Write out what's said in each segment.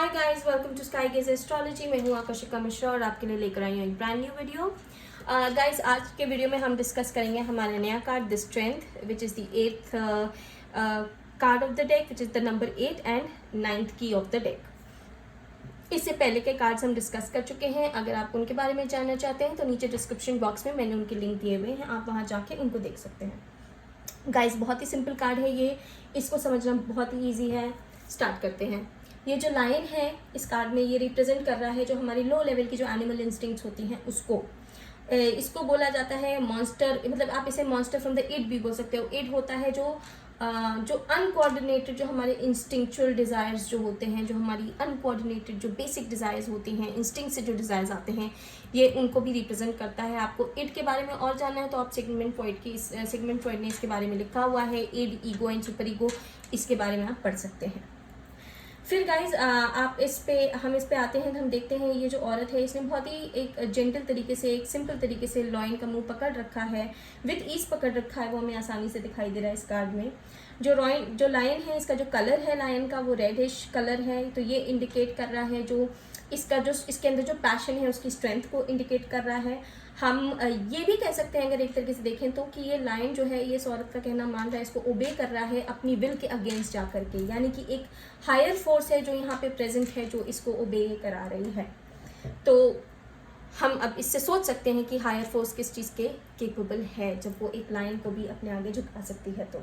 Hi guys, welcome to sky gaze astrology. मैं हूँ आकाशिका मिश्रा और आपके लिए लेकर आई हूँ एक ब्रांड न्यू वीडियो। गाइस, आज के वीडियो में हम डिस्कस करेंगे हमारा नया card the strength, which is the 8th card of the deck, which is the number 8 and 9th की ऑफ द डेक। इससे पहले के कार्ड्स हम डिस्कस कर चुके हैं। अगर आप उनके बारे में जानना चाहते हैं तो नीचे डिस्क्रिप्शन बॉक्स में मैंने उनके लिंक दिए हुए हैं, आप वहाँ जाके उनको देख सकते हैं। गाइस, बहुत ही सिंपल कार्ड है ये, इसको समझना बहुत ही ईजी है। स्टार्ट करते हैं। ये जो लाइन है इस कार्ड में, ये रिप्रेजेंट कर रहा है जो हमारी लो लेवल की जो एनिमल इंस्टिंक्ट्स होती हैं उसको। इसको बोला जाता है मॉन्स्टर, मतलब आप इसे मॉन्स्टर फ्रॉम द इड भी बोल सकते हो। इड होता है जो अनकोऑर्डिनेटेड, जो हमारे इंस्टिंक्चुअल डिज़ायर्स जो होते हैं, जो हमारी अनकोऑर्डिनेटेड जो बेसिक डिज़ायर्स होती हैं, इंस्टिंक्ट से जो डिज़ायर्स आते हैं, ये उनको भी रिप्रेजेंट करता है। आपको इड के बारे में और जानना है तो आप सिगमंड फ्रॉइड ने इसके बारे में लिखा हुआ है, id, ego and super ego, इसके बारे में आप पढ़ सकते हैं। फिर गाइज हम इस पे आते हैं तो हम देखते हैं ये जो औरत है इसने बहुत ही एक जेंटल तरीके से, एक सिंपल तरीके से लॉइन का मुंह पकड़ रखा है, विद ईज पकड़ रखा है, वो हमें आसानी से दिखाई दे रहा है इस कार्ड में। जो लायन है, इसका जो कलर है लायन का वो रेडिश कलर है, तो ये इंडिकेट कर रहा है जो इसके अंदर जो पैशन है उसकी स्ट्रेंथ को इंडिकेट कर रहा है। हम ये भी कह सकते हैं अगर एक तरीके से देखें तो कि ये लायन जो है ये इस औरत का कहना मान रहा है, इसको ओबे कर रहा है अपनी विल के अगेंस्ट जा करके, यानी कि एक हायर फोर्स है जो यहाँ पे प्रेजेंट है जो इसको ओबे करा रही है। तो हम अब इससे सोच सकते हैं कि हायर फोर्स किस चीज़ के केपेबल है जब वो एक लायन को भी अपने आगे झुका सकती है। तो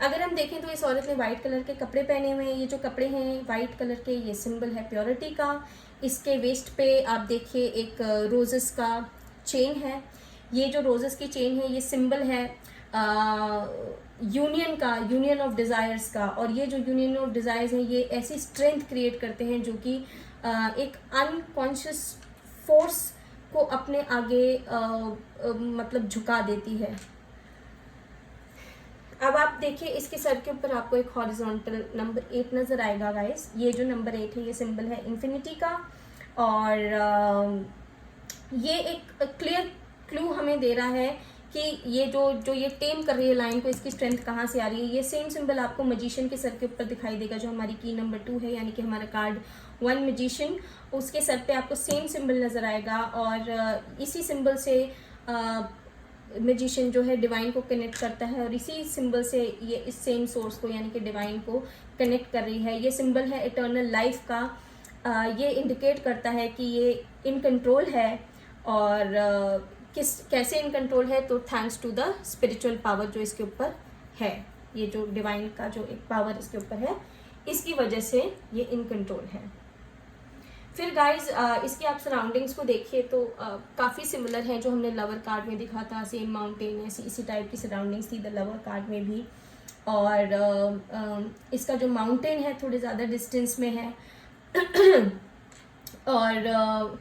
अगर हम देखें तो इस औरत ने वाइट कलर के कपड़े पहने हुए हैं। ये जो कपड़े हैं वाइट कलर के, ये सिंबल है प्योरिटी का। इसके वेस्ट पे आप देखिए एक रोजेस का चेन है। ये जो रोजेस की चेन है ये सिंबल है यूनियन का, यूनियन ऑफ डिज़ायर्स का। और ये जो यूनियन ऑफ डिज़ायर्स हैं ये ऐसी स्ट्रेंथ क्रिएट करते हैं जो कि एक अनकॉन्शियस फोर्स को अपने आगे मतलब झुका देती है। अब आप देखिए इसके सर के ऊपर आपको एक हॉरिजॉन्टल नंबर 8 नज़र आएगा गाइस। ये जो नंबर 8 है ये सिंबल है इन्फिनिटी का, और ये एक क्लियर क्लू हमें दे रहा है कि ये जो ये टेम कर रही है लाइन को, इसकी स्ट्रेंथ कहाँ से आ रही है। ये सेम सिंबल आपको मजिशियन के सर के ऊपर दिखाई देगा जो हमारी की नंबर 2 है, यानी कि हमारा कार्ड 1 मजिशियन, उसके सर पे आपको सेम सिंबल नज़र आएगा। और इसी सिंबल से मैजिशियन जो है डिवाइन को कनेक्ट करता है, और इसी सिंबल से ये इस सेम सोर्स को यानी कि डिवाइन को कनेक्ट कर रही है। ये सिंबल है इटर्नल लाइफ का। ये इंडिकेट करता है कि ये इन कंट्रोल है, और कैसे इन कंट्रोल है, तो thanks to the spiritual power जो इसके ऊपर है, ये जो डिवाइन का जो एक पावर इसके ऊपर है, इसकी वजह से ये इन कंट्रोल है। फिर गाइज इसकी आप सराउंडिंग्स को देखिए तो काफ़ी सिमिलर हैं जो हमने लवर कार्ड में दिखा था। सेम माउंटेन, ऐसी इसी टाइप की सराउंडिंग्स थी द लवर कार्ड में भी। और इसका जो माउंटेन है थोड़े ज़्यादा डिस्टेंस में है और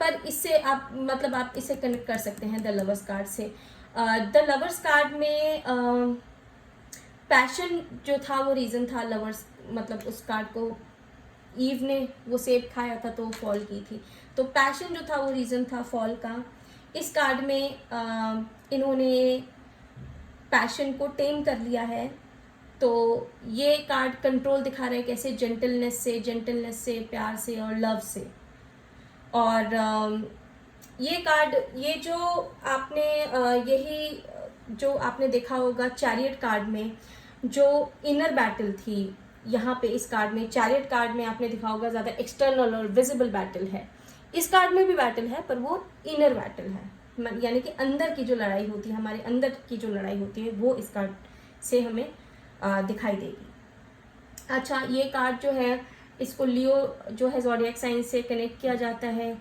पर इससे आप इसे कनेक्ट कर सकते हैं द लवर्स कार्ड से। द लवर्स कार्ड में पैशन जो था वो रीज़न था लवर्स, मतलब उस कार्ड को ईव ने वो सेब खाया था तो फॉल की थी, तो पैशन जो था वो रीज़न था फॉल का। इस कार्ड में इन्होंने पैशन को टेम कर लिया है, तो ये कार्ड कंट्रोल दिखा रहा है कैसे, जेंटलनेस से, प्यार से और लव से। और ये कार्ड, ये जो आपने यही जो आपने देखा होगा चैरियट कार्ड में जो इनर बैटल थी, यहाँ पे इस कार्ड में चैरियट कार्ड में आपने देखा होगा ज़्यादा एक्सटर्नल और विजिबल बैटल है। इस कार्ड में भी बैटल है पर वो इनर बैटल है, यानी कि अंदर की जो लड़ाई होती है, हमारे अंदर की जो लड़ाई होती है वो इस कार्ड से हमें दिखाई देगी। अच्छा, ये कार्ड जो है इसको लियो जो है ज़ोडिएक साइन से कनेक्ट किया जाता है,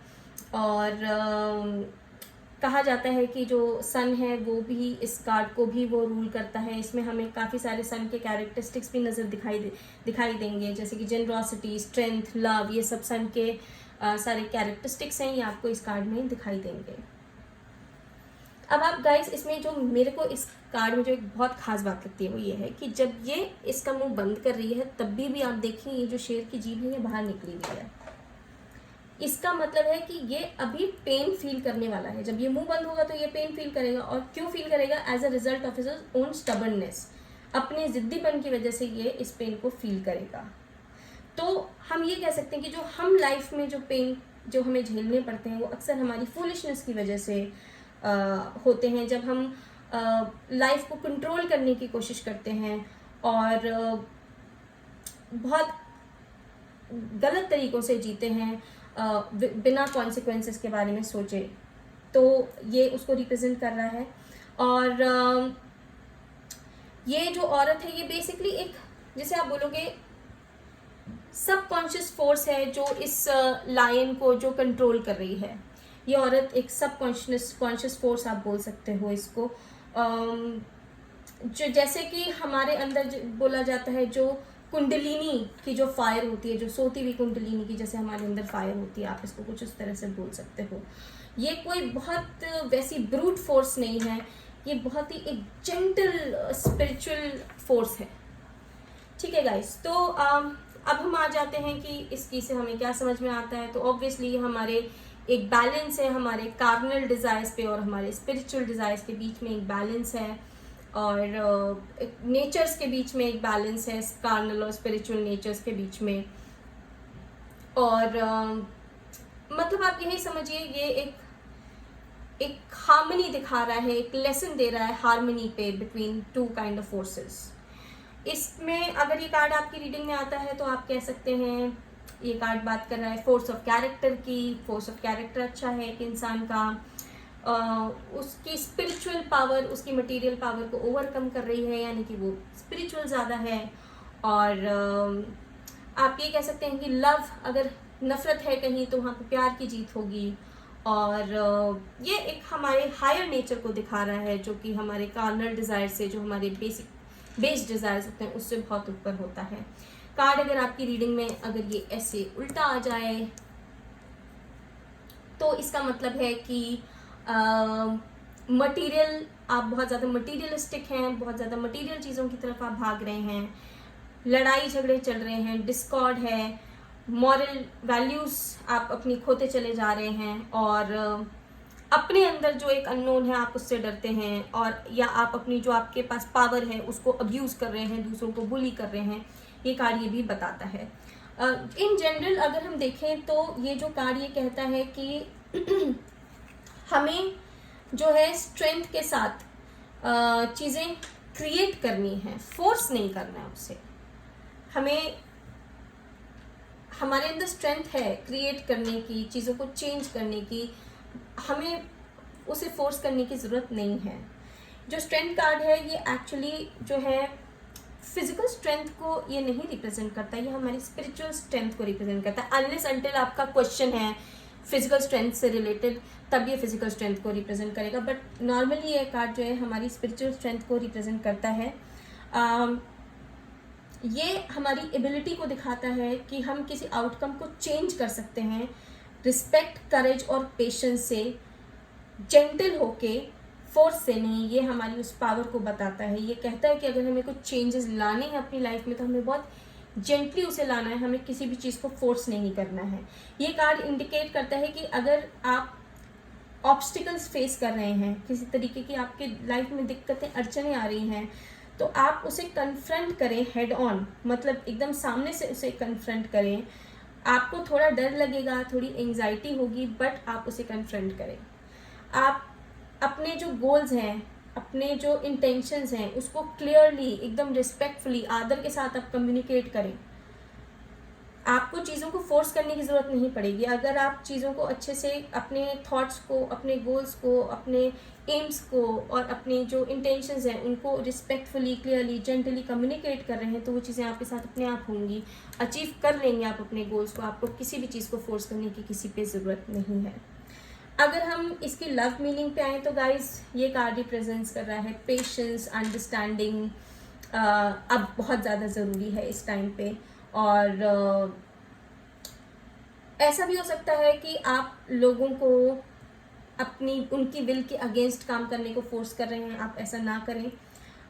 और कहा जाता है कि जो सन है वो भी इस कार्ड को भी वो रूल करता है। इसमें हमें काफ़ी सारे सन के कैरेक्टरिस्टिक्स भी नज़र दिखाई देंगे, जैसे कि जेनरॉसिटी, स्ट्रेंथ, लव, ये सब सन के सारे कैरेक्टरिस्टिक्स हैं, ये आपको इस कार्ड में दिखाई देंगे। अब आप गाइस इसमें जो मेरे को इस कार्ड में जो एक बहुत खास बात लगती है वो ये है कि जब ये इसका मुंह बंद कर रही है तब भी आप देखिए ये जो शेर की जीभ है ये बाहर निकली हुई है। इसका मतलब है कि ये अभी पेन फील करने वाला है। जब ये मुंह बंद होगा तो ये पेन फील करेगा, और क्यों फील करेगा, as a result of his own stubbornness, अपने जिद्दीपन की वजह से ये इस पेन को फील करेगा। तो हम ये कह सकते हैं कि जो हम लाइफ में जो पेन जो हमें झेलने पड़ते हैं वो अक्सर हमारी फूलिशनेस की वजह से होते हैं, जब हम लाइफ को कंट्रोल करने की कोशिश करते हैं और बहुत गलत तरीक़ों से जीते हैं बिना कॉन्सिक्वेंसेस के बारे में सोचे, तो ये उसको रिप्रेजेंट कर रहा है। और ये जो औरत है ये बेसिकली एक, जैसे आप बोलोगे, सबकॉन्शियस फोर्स है जो इस लायन को जो कंट्रोल कर रही है। ये औरत एक कॉन्शियस फोर्स आप बोल सकते हो इसको, जो जैसे कि हमारे अंदर बोला जाता है जो कुंडलिनी की जो फायर होती है, जो सोती हुई कुंडलिनी की जैसे हमारे अंदर फायर होती है, आप इसको कुछ उस तरह से बोल सकते हो। ये कोई बहुत वैसी ब्रूट फोर्स नहीं है, ये बहुत ही एक जेंटल स्पिरिचुअल फोर्स है। ठीक है गाइस, तो अब हम आ जाते हैं कि इस चीज़ से हमें क्या समझ में आता है। तो ऑब्वियसली हमारे एक बैलेंस है, हमारे कार्नल डिज़ायर्स पे और हमारे स्पिरिचुअल डिज़ायर्स के बीच में एक बैलेंस है, और नेचर्स के बीच में एक बैलेंस है, कार्नल और स्पिरिचुअल नेचर्स के बीच में। और मतलब आप यही समझिए ये एक हार्मनी दिखा रहा है, एक लेसन दे रहा है हार्मनी पे between two kind of forces. इसमें अगर ये कार्ड आपकी रीडिंग में आता है तो आप कह सकते हैं ये कार्ड बात कर रहा है फोर्स ऑफ कैरेक्टर की। फोर्स ऑफ कैरेक्टर अच्छा है एक इंसान का, उसकी स्पिरिचुअल पावर उसकी मटेरियल पावर को ओवरकम कर रही है, यानी कि वो स्पिरिचुअल ज़्यादा है। और आप ये कह सकते हैं कि लव, अगर नफ़रत है कहीं तो वहाँ पे प्यार की जीत होगी। और ये एक हमारे हायर नेचर को दिखा रहा है जो कि हमारे कार्नल डिज़ायर से, जो हमारे बेस डिज़ायर्स होते हैं उससे बहुत ऊपर होता है। कार्ड अगर आपकी रीडिंग में अगर ये ऐसे उल्टा आ जाए तो इसका मतलब है कि मटेरियल, आप बहुत ज़्यादा मटेरियलिस्टिक हैं, बहुत ज़्यादा मटेरियल चीज़ों की तरफ आप भाग रहे हैं, लड़ाई झगड़े चल रहे हैं, डिस्कॉर्ड है, मॉरल वैल्यूज़ आप अपनी खोते चले जा रहे हैं, और अपने अंदर जो एक अननोन है आप उससे डरते हैं, और या आप अपनी जो आपके पास पावर है उसको अब्यूज़ कर रहे हैं, दूसरों को बुली कर रहे हैं। ये कार्ड ये भी बताता है। इन जनरल अगर हम देखें तो ये जो कार्ड ये कहता है कि हमें जो है स्ट्रेंथ के साथ चीज़ें क्रिएट करनी है, फोर्स नहीं करना है उससे। हमें, हमारे अंदर स्ट्रेंथ है क्रिएट करने की, चीज़ों को चेंज करने की, हमें उसे फोर्स करने की ज़रूरत नहीं है। जो स्ट्रेंथ कार्ड है ये एक्चुअली जो है फिजिकल स्ट्रेंथ को ये नहीं रिप्रेजेंट करता, ये हमारी स्पिरिचुअल स्ट्रेंथ को रिप्रेजेंट करता है। अनलेस अनटिल आपका क्वेश्चन है फिजिकल स्ट्रेंथ से रिलेटेड, तब ये फिजिकल स्ट्रेंथ को रिप्रेजेंट करेगा, बट नॉर्मली ये कार्ड जो है हमारी स्पिरिचुअल स्ट्रेंथ को रिप्रेजेंट करता है। ये हमारी एबिलिटी को दिखाता है कि हम किसी आउटकम को चेंज कर सकते हैं रिस्पेक्ट, करेज और पेशेंस से, जेंटल होके, फोर्स से नहीं। ये हमारी उस पावर को बताता है। ये कहता है कि अगर हमें कुछ चेंजेस लाने हैं अपनी लाइफ में तो हमें बहुत जेंटली उसे लाना है, हमें किसी भी चीज़ को फोर्स नहीं करना है। ये कार्ड इंडिकेट करता है कि अगर आप ऑब्स्टिकल्स फेस कर रहे हैं, किसी तरीके की आपके लाइफ में दिक्कतें अड़चने आ रही हैं, तो आप उसे कन्फ्रंट करें हेड ऑन, मतलब एकदम सामने से उसे कन्फ्रंट करें। आपको थोड़ा डर लगेगा, थोड़ी एंग्जाइटी होगी, बट आप उसे कन्फ्रंट करें। आप अपने जो गोल्स हैं, अपने जो इंटेंशंस हैं, उसको क्लियरली, एकदम रिस्पेक्टफुली, आदर के साथ आप कम्युनिकेट करें। आपको चीज़ों को फोर्स करने की ज़रूरत नहीं पड़ेगी। अगर आप चीज़ों को अच्छे से, अपने थॉट्स को, अपने गोल्स को, अपने एम्स को और अपने जो इंटेंशंस हैं उनको रिस्पेक्टफुली, क्लियरली, जेंटली कम्युनिकेट कर रहे हैं, तो वो चीज़ें आपके साथ अपने आप होंगी, अचीव कर लेंगे आप अपने गोल्स को। आपको किसी भी चीज़ को फोर्स करने की किसी पे ज़रूरत नहीं है। अगर हम इसकी लव मीनिंग पे आएँ तो गाइस ये कार्ड रिप्रेजेंट्स कर रहा है पेशेंस, अंडरस्टैंडिंग, अब बहुत ज़्यादा ज़रूरी है इस टाइम पे। और ऐसा भी हो सकता है कि आप लोगों को अपनी, उनकी विल के अगेंस्ट काम करने को फोर्स कर रहे हैं। आप ऐसा ना करें।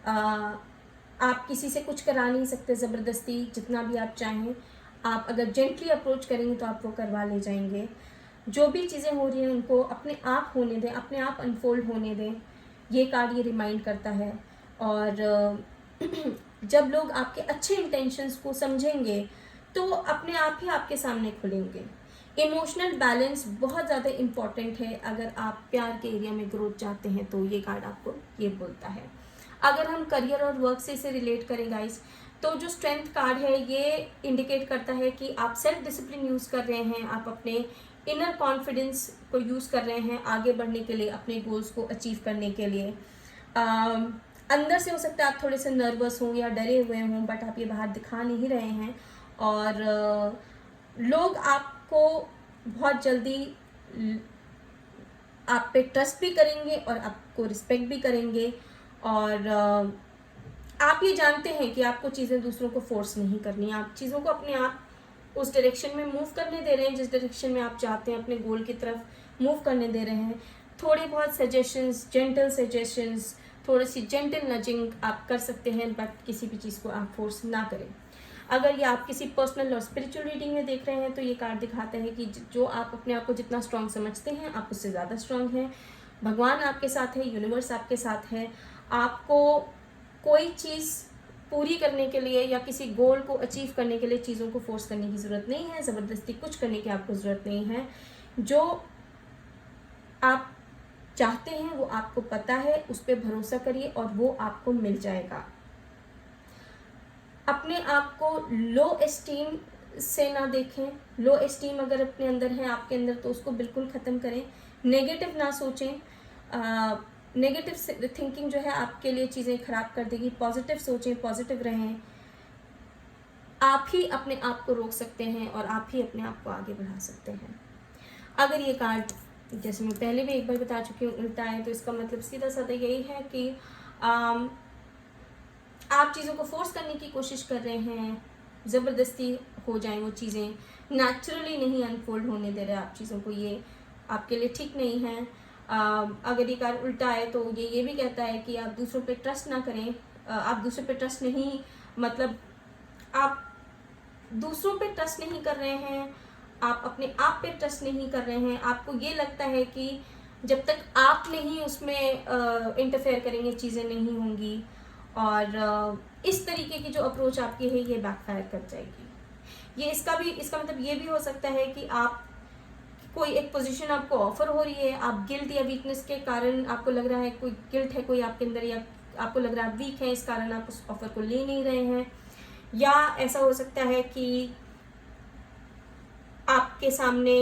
आप किसी से कुछ करा नहीं सकते ज़बरदस्ती, जितना भी आप चाहें। आप अगर जेंटली अप्रोच करेंगे तो आप वो करवा ले जाएंगे। जो भी चीज़ें हो रही हैं उनको अपने आप होने दें, अपने आप अनफोल्ड होने दें। ये कार्ड ये रिमाइंड करता है। और जब लोग आपके अच्छे इंटेंशंस को समझेंगे तो अपने आप ही आपके सामने खुलेंगे। इमोशनल बैलेंस बहुत ज़्यादा इम्पॉर्टेंट है। अगर आप प्यार के एरिया में ग्रोथ चाहते हैं तो ये कार्ड आपको ये बोलता है। अगर हम करियर और वर्क से इसे रिलेट करें गाइस, तो जो स्ट्रेंथ कार्ड है ये इंडिकेट करता है कि आप सेल्फ डिसिप्लिन यूज़ कर रहे हैं, आप अपने इनर कॉन्फिडेंस को यूज़ कर रहे हैं आगे बढ़ने के लिए, अपने गोल्स को अचीव करने के लिए। अंदर से हो सकता है आप थोड़े से नर्वस हों या डरे हुए हों, बट आप ये बाहर दिखा नहीं रहे हैं। और लोग आपको बहुत जल्दी आप पे ट्रस्ट भी करेंगे और आपको रिस्पेक्ट भी करेंगे। और आप ये जानते हैं कि आपको चीज़ें दूसरों को फोर्स नहीं करनी, आप चीज़ों को अपने आप उस डायरेक्शन में मूव करने दे रहे हैं जिस डायरेक्शन में आप चाहते हैं, अपने गोल की तरफ मूव करने दे रहे हैं। थोड़े बहुत सजेशंस, जेंटल सजेशंस, थोड़ी सी जेंटल नजिंग आप कर सकते हैं, बट किसी भी चीज़ को आप फोर्स ना करें। अगर ये आप किसी पर्सनल और स्पिरिचुअल रीडिंग में देख रहे हैं तो ये कार्ड दिखाता है कि जो आप अपने आप को जितना स्ट्रांग समझते हैं आप उससे ज़्यादा स्ट्रांग हैं। भगवान आपके साथ है, यूनिवर्स आपके साथ है। आपको कोई चीज़ पूरी करने के लिए या किसी गोल को अचीव करने के लिए चीज़ों को फोर्स करने की ज़रूरत नहीं है, ज़बरदस्ती कुछ करने की आपको ज़रूरत नहीं है। जो आप चाहते हैं वो आपको पता है, उस पर भरोसा करिए और वो आपको मिल जाएगा। अपने आप को लो एस्टीम से ना देखें। लो एस्टीम अगर अपने अंदर है आपके अंदर तो उसको बिल्कुल ख़त्म करें। नेगेटिव ना सोचें। नेगेटिव थिंकिंग जो है आपके लिए चीज़ें ख़राब कर देगी। पॉजिटिव सोचें, पॉजिटिव रहें। आप ही अपने आप को रोक सकते हैं और आप ही अपने आप को आगे बढ़ा सकते हैं। अगर ये कार्ड, जैसे मैं पहले भी एक बार बता चुकी हूँ, उल्टा है तो इसका मतलब सीधा साधा यही है कि आप चीज़ों को फोर्स करने की कोशिश कर रहे हैं, ज़बरदस्ती हो जाए वो चीज़ें, नेचुरली नहीं अनफोल्ड होने दे रहे आप चीज़ों को, ये आपके लिए ठीक नहीं है। अगर ये कार्ड उल्टा है तो ये भी कहता है कि आप दूसरों पे ट्रस्ट ना करें। आप दूसरों पे ट्रस्ट नहीं, मतलब आप दूसरों पे ट्रस्ट नहीं कर रहे हैं, आप अपने आप पे ट्रस्ट नहीं कर रहे हैं। आपको ये लगता है कि जब तक आप नहीं उसमें इंटरफेयर करेंगे चीज़ें नहीं होंगी। और इस तरीके की जो अप्रोच आपकी है ये बैकफायर कर जाएगी। ये इसका मतलब ये भी हो सकता है कि आप कोई एक पोजीशन आपको ऑफर हो रही है, आप गिल्ट या वीकनेस के कारण आपको लग रहा है कोई गिल्ट है कोई आपके अंदर, या आपको लग रहा है आप वीक है इस कारण आप उस ऑफर को ले नहीं रहे हैं। या ऐसा हो सकता है कि आपके सामने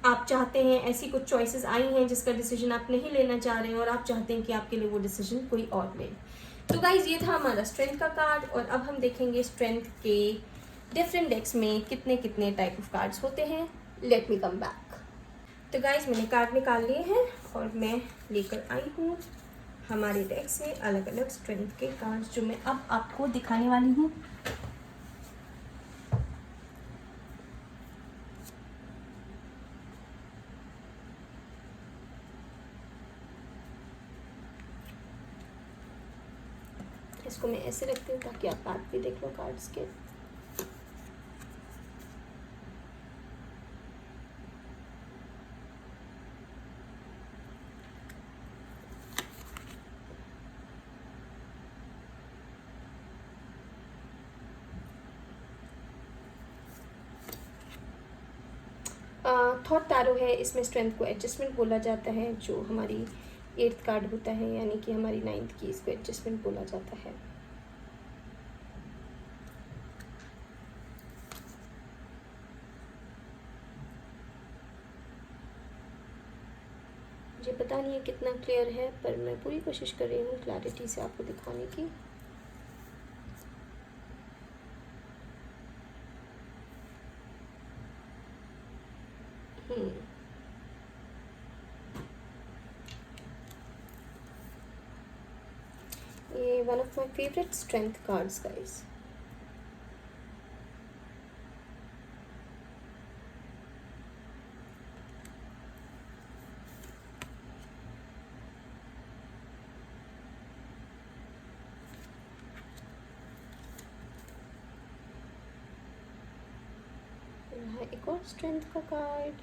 आप चाहते हैं, ऐसी कुछ चॉइसेस आई हैं जिसका डिसीजन आप नहीं लेना चाह रहे हैं और आप चाहते हैं कि आपके लिए वो डिसीजन कोई और ले। तो गाइज ये था हमारा स्ट्रेंथ का कार्ड। और अब हम देखेंगे स्ट्रेंथ के डिफरेंट डेक्स में कितने कितने टाइप ऑफ कार्ड्स होते हैं। Let me come back. तो गाइज मैंने कार्ड निकाल लिए हैं और मैं लेकर आई हूँ हमारे डेक से अलग अलग स्ट्रेंथ के कार्ड्स जो मैं अब आपको दिखाने वाली हूँ। इसको मैं ऐसे रखती हूँ ताकि आप बात भी देख लो कार्ड्स के। थॉट टैरो है, इसमें स्ट्रेंथ को एडजस्टमेंट बोला जाता है। जो हमारी 8th कार्ड होता है यानी कि हमारी 9th की, इसको एडजस्टमेंट बोला जाता है। मुझे पता नहीं है कितना क्लियर है, पर मैं पूरी कोशिश कर रही हूँ क्लैरिटी से आपको दिखाने की। ये one of my favourite strength cards guys. एक और स्ट्रेंथ का कार्ड।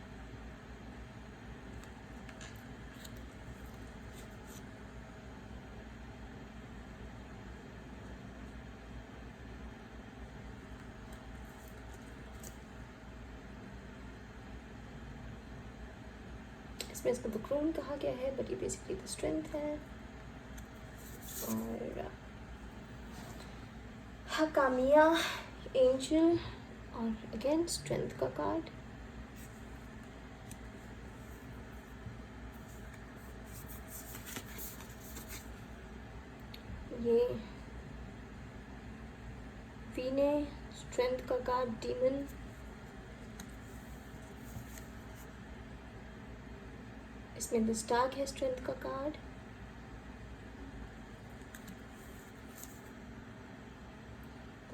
इसमें इसको बुकरूम कहा गया है, बट ये बेसिकली द स्ट्रेंथ है। और हकामिया एंजल, और अगेन स्ट्रेंथ का कार्ड। ये वीने, स्ट्रेंथ का कार्ड, डीमन। इसमें द स्टार है, स्ट्रेंथ का कार्ड।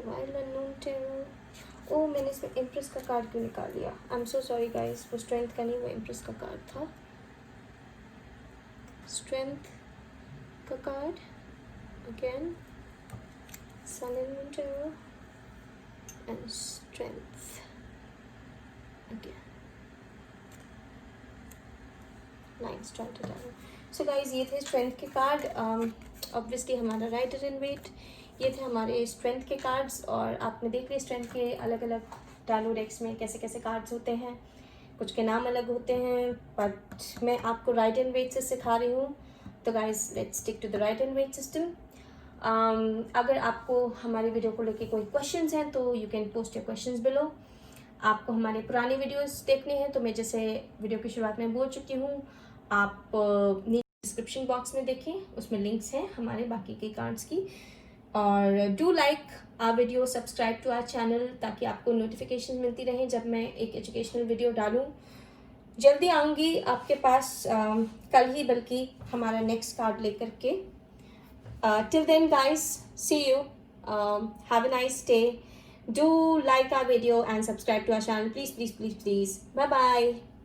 Wild unknown terror. ओ, मैंने इसमें इम्प्रेस का कार्ड क्यों निकाल लिया? I am so sorry guys, वो स्ट्रेंथ का नहीं, वो इम्प्रेस का कार्ड था। स्ट्रेंथ का card again, sun and moon terror and strength again, 9 star terror. So guys, ये थे स्ट्रेंथ के कार्ड। ऑब्वियसली हमारा राइडर इन वेट, ये थे हमारे स्ट्रेंथ के कार्ड्स। और आपने देख लिया स्ट्रेंथ के अलग अलग टैरो डेक्स में कैसे कैसे कार्ड्स होते हैं, कुछ के नाम अलग होते हैं, बट मैं आपको राइट एंड वेट से सिखा रही हूँ। तो guys, let's stick to the right and wait system. अगर आपको हमारी वीडियो को लेके कोई क्वेश्चंस हैं तो you can post your questions below. आपको हमारे पुरानी वीडियोस देखने हैं तो मैं जैसे वीडियो की शुरुआत में बोल चुकी हूँ, आप डिस्क्रिप्शन बॉक्स में देखें, उसमें लिंक्स हैं हमारे बाकी के कार्ड्स की। और do like our video, subscribe to our channel, ताकि आपको नोटिफिकेशन मिलती रहे जब मैं एक एजुकेशनल वीडियो डालूँ। जल्दी आऊँगी आपके पास, कल ही बल्कि, हमारा नेक्स्ट कार्ड लेकर के। Till then guys, see you, have a nice day, do like our video and subscribe to our channel, please, please, please, please. Bye bye.